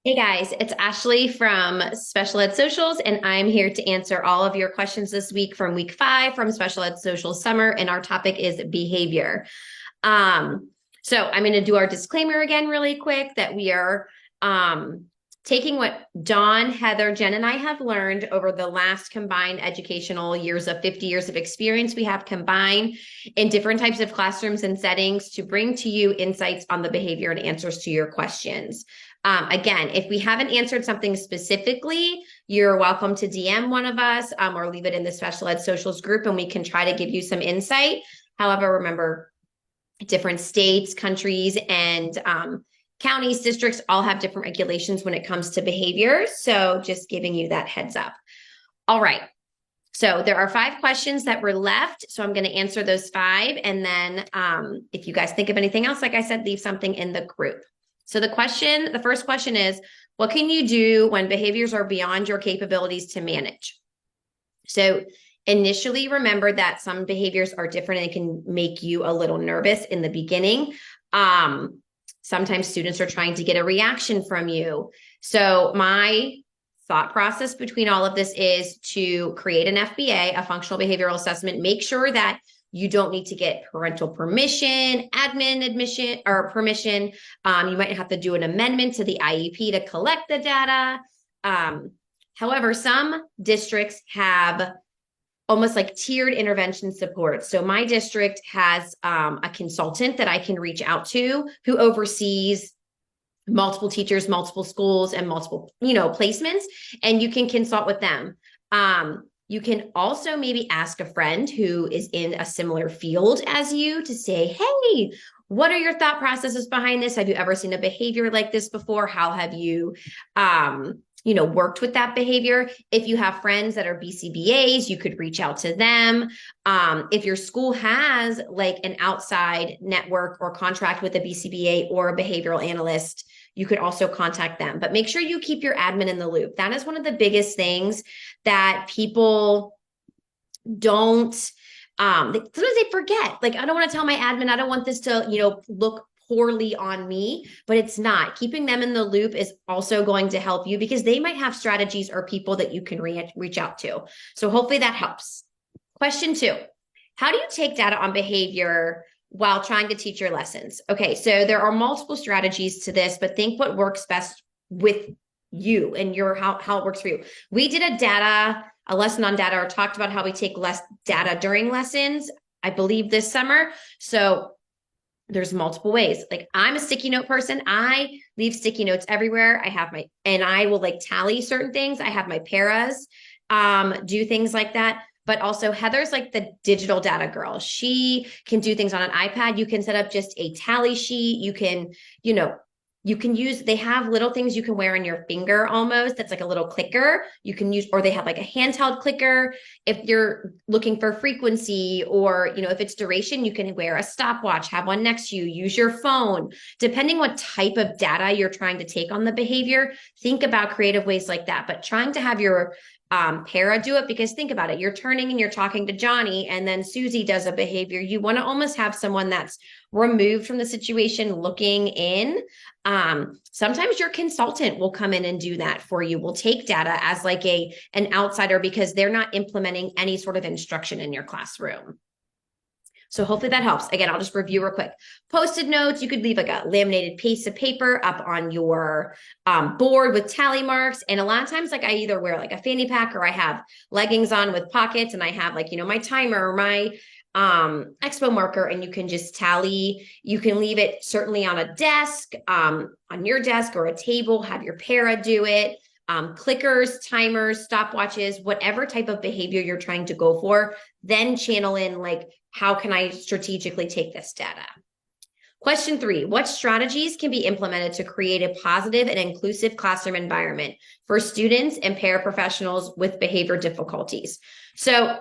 Hey guys, it's Ashley from Special Ed Socials, and I'm here to answer all of your questions this week from week 5 from Special Ed Social Summer. And our topic is behavior. Um, so I'm going to do our disclaimer again really quick that we are taking what Dawn, Heather, Jen, and I have learned over the last combined educational years of 50 years of experience we have combined in different types of classrooms and settings to bring to you insights on the behavior and answers to your questions. Again, if we haven't answered something specifically, you're welcome to DM one of us or leave it in the Special Ed Socials group and we can try to give you some insight. However, remember, different states, countries, and counties, districts all have different regulations when it comes to behavior. So just giving you that heads up. All right. So there are 5 questions that were left. So I'm going to answer those 5. And then if you guys think of anything else, like I said, leave something in the group. So the first question is, what can you do when behaviors are beyond your capabilities to manage? So initially, remember that some behaviors are different and it can make you a little nervous in the beginning. Sometimes students are trying to get a reaction from you. So my thought process between all of this is to create an FBA, a functional behavioral assessment, make sure that you don't need to get parental permission, admin admission or permission. You might have to do an amendment to the IEP to collect the data. However, some districts have almost like tiered intervention support. So my district has a consultant that I can reach out to who oversees multiple teachers, multiple schools, and multiple, placements, and you can consult with them. You can also maybe ask a friend who is in a similar field as you to say, hey, what are your thought processes behind this? Have you ever seen a behavior like this before? How have you, worked with that behavior? If you have friends that are BCBAs, you could reach out to them. If your school has like an outside network or contract with a BCBA or a behavioral analyst, you could also contact them. But make sure you keep your admin in the loop. That is one of the biggest things that people don't, sometimes they forget. Like, I don't want to tell my admin, I don't want this to, look poorly on me, but it's not. Keeping them in the loop is also going to help you because they might have strategies or people that you can reach out to. So hopefully that helps. Question 2, how do you take data on behavior while trying to teach your lessons? Okay, so there are multiple strategies to this, but think what works best with you and how it works for you. We did a lesson on data, or talked about how we take less data during lessons, I believe this summer. So there's multiple ways. Like, I'm a sticky note person. I leave sticky notes everywhere. And I will like tally certain things. I have my paras do things like that. But also Heather's like the digital data girl. She can do things on an iPad. You can set up just a tally sheet. You can use, they have little things you can wear on your finger almost. That's like a little clicker you can use, or they have like a handheld clicker. If you're looking for frequency or, if it's duration, you can wear a stopwatch, have one next to you, use your phone. Depending what type of data you're trying to take on the behavior, think about creative ways like that. But trying to have your para do it, because think about it, you're turning and you're talking to Johnny and then Susie does a behavior. You want to almost have someone that's removed from the situation looking in. Sometimes your consultant will come in and do that for you. Will take data as like an outsider because they're not implementing any sort of instruction in your classroom. So hopefully that helps. Again, I'll just review real quick. Post-it notes, you could leave like a laminated piece of paper up on your board with tally marks. And a lot of times, like, I either wear like a fanny pack or I have leggings on with pockets and I have like, my timer or my expo marker, and you can just tally. You can leave it certainly on a desk, on your desk or a table, have your para do it. Clickers, timers, stopwatches, whatever type of behavior you're trying to go for, then channel in like, how can I strategically take this data? Question 3, what strategies can be implemented to create a positive and inclusive classroom environment for students and paraprofessionals with behavior difficulties? So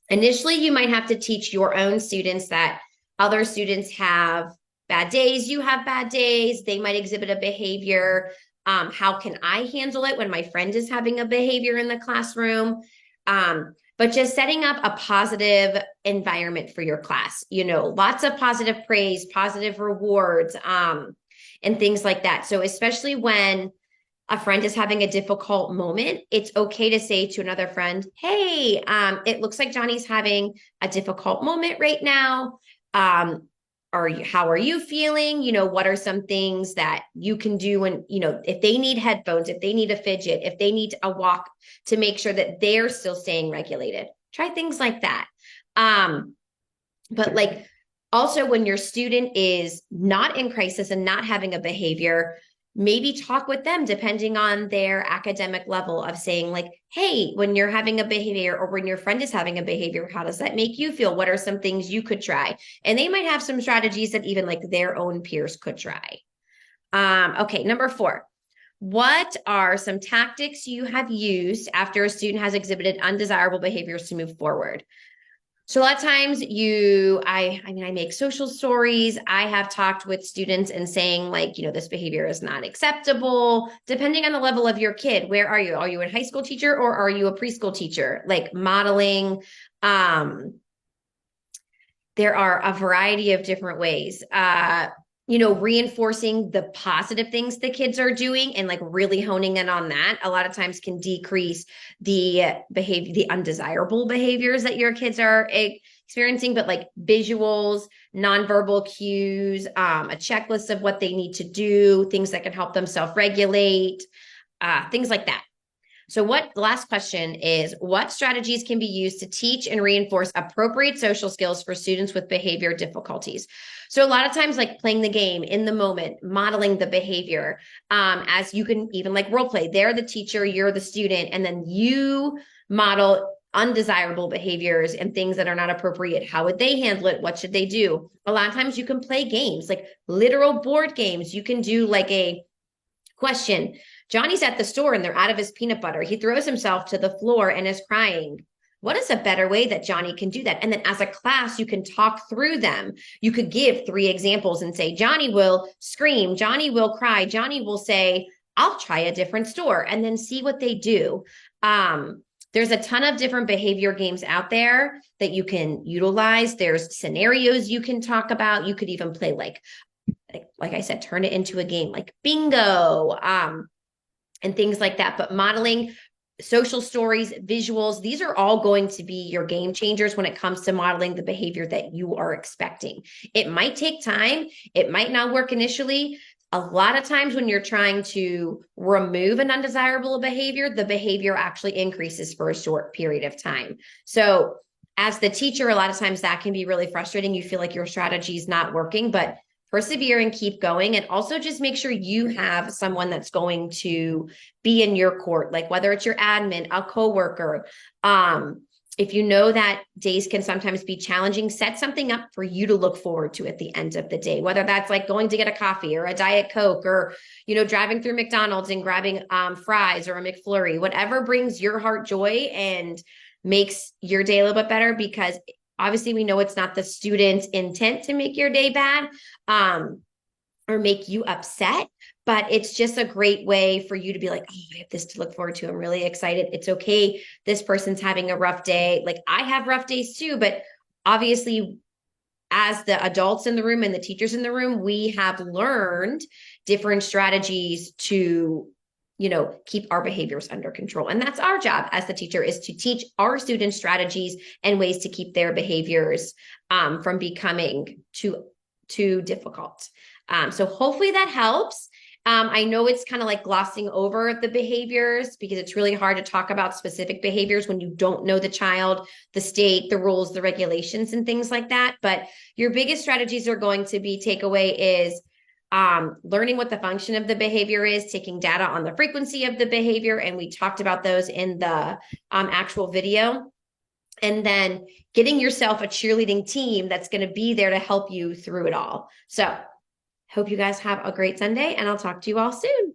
initially, you might have to teach your own students that other students have bad days, you have bad days, they might exhibit a behavior. How can I handle it when my friend is having a behavior in the classroom? But just setting up a positive environment for your class, lots of positive praise, positive rewards, and things like that. So especially when a friend is having a difficult moment, it's okay to say to another friend, hey, it looks like Johnny's having a difficult moment right now. How are you feeling? What are some things that you can do when, if they need headphones, if they need a fidget, if they need a walk to make sure that they're still staying regulated. Try things like that. But like also when your student is not in crisis and not having a behavior, maybe talk with them depending on their academic level of saying like, hey, when you're having a behavior or when your friend is having a behavior, how does that make you feel? What are some things you could try? And they might have some strategies that even like their own peers could try. Okay, number 4. What are some tactics you have used after a student has exhibited undesirable behaviors to move forward? So a lot of times I make social stories. I have talked with students and saying like, this behavior is not acceptable, depending on the level of your kid. Where are you? Are you a high school teacher or are you a preschool teacher? Like modeling, there are a variety of different ways. Reinforcing the positive things the kids are doing and like really honing in on that a lot of times can decrease the behavior, the undesirable behaviors that your kids are experiencing, but like visuals, nonverbal cues, a checklist of what they need to do, things that can help them self-regulate, things like that. So the last question is, what strategies can be used to teach and reinforce appropriate social skills for students with behavior difficulties? So a lot of times like playing the game in the moment, modeling the behavior, as you can even like role play. They're the teacher, you're the student, and then you model undesirable behaviors and things that are not appropriate. How would they handle it? What should they do? A lot of times you can play games, like literal board games. You can do like a question. Johnny's at the store and they're out of his peanut butter. He throws himself to the floor and is crying. What is a better way that Johnny can do that? And then as a class, you can talk through them. You could give 3 examples and say, Johnny will scream, Johnny will cry, Johnny will say, I'll try a different store, and then see what they do. There's a ton of different behavior games out there that you can utilize. There's scenarios you can talk about. You could even play like I said, turn it into a game like bingo, and things like that. But modeling, social stories, visuals, these are all going to be your game changers when it comes to modeling the behavior that you are expecting. It might take time. It might not work initially. A lot of times when you're trying to remove an undesirable behavior, the behavior actually increases for a short period of time. So as the teacher, a lot of times that can be really frustrating. You feel like your strategy is not working, but persevere and keep going. And also just make sure you have someone that's going to be in your court, like whether it's your admin, a coworker. If you know that days can sometimes be challenging, set something up for you to look forward to at the end of the day, whether that's like going to get a coffee or a Diet Coke or, driving through McDonald's and grabbing fries or a McFlurry, whatever brings your heart joy and makes your day a little bit better, because obviously we know it's not the student's intent to make your day bad, or make you upset, but it's just a great way for you to be like, oh, I have this to look forward to. I'm really excited. It's okay. This person's having a rough day. Like I have rough days too, but obviously as the adults in the room and the teachers in the room, we have learned different strategies to keep our behaviors under control. And that's our job as the teacher, is to teach our students strategies and ways to keep their behaviors from becoming too difficult. So hopefully that helps. I know it's kind of like glossing over the behaviors because it's really hard to talk about specific behaviors when you don't know the child, the state, the rules, the regulations, and things like that. But your biggest strategies are going to be takeaway is learning what the function of the behavior is, taking data on the frequency of the behavior. And we talked about those in the actual video. And then getting yourself a cheerleading team that's going to be there to help you through it all. So hope you guys have a great Sunday, and I'll talk to you all soon.